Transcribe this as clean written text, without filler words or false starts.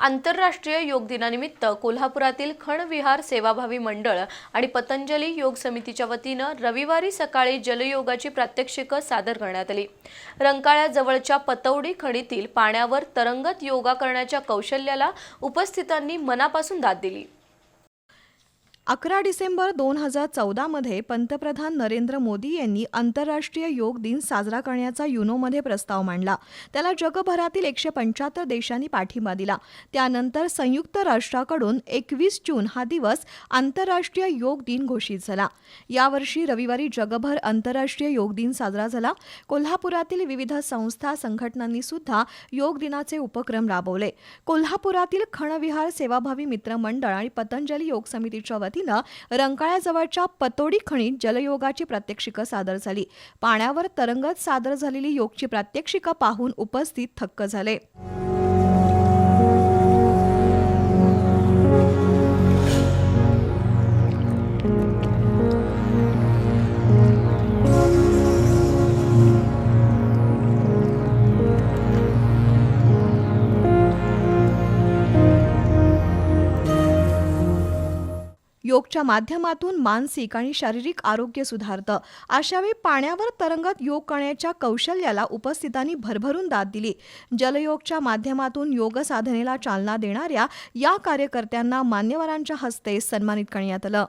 आंतरराष्ट्रीय योग दिनानिमित्त कोल्हापुरातील खणविहार सेवाभावी मंडळ आणि पतंजली योग समितीच्या वतीनं रविवारी सकाळी जलयोगाची प्रात्यक्षिकं सादर करण्यात आली। रंकाळ्याजवळच्या पतौडी खणीतील पाण्यावर तरंगत योगा करण्याच्या कौशल्याला उपस्थितांनी मनापासून दाद दिली। 11 डिसेंबर 2014 मध्ये पंतप्रधान नरेंद्र मोदी यांनी आंतरराष्ट्रीय योग दिन साजरा करण्याचा युनोमध्ये प्रस्ताव मांडला। त्याला जगभरातील 175 देशांनी पाठिंबा दिला। त्यानंतर संयुक्त राष्ट्राकडून 21 जून हा दिवस आंतरराष्ट्रीय योग दिन घोषित झाला। यावर्षी रविवारी जगभर आंतरराष्ट्रीय योग दिन साजरा झाला। कोल्हापुरातील विविध संस्था संघटनांनी सुद्धा योग दिनाचे उपक्रम राबवले। कोल्हापुरातील खणविहार सेवाभावी मित्र मंडळ आणि पतंजली योग समितीच्या वतीनं रंकाळ्याजवळच्या पतौडी खणीत जलयोगाची प्रात्यक्षिकं सादर झाली। पाण्यावर तरंगत सादर झालेली योगची प्रात्यक्षिकं पाहून उपस्थित थक्क झाले। योगच्या माध्यमातून मानसिक आणि शारीरिक आरोग्य सुधारतं। अशावेळी पाण्यावर तरंगत योग करण्याच्या कौशल्याला उपस्थितांनी भरभरून दाद दिली। जलयोगच्या माध्यमातून योग साधनेला चालना देणाऱ्या या कार्यकर्त्यांना मान्यवरांच्या हस्ते सन्मानित करण्यात आलं।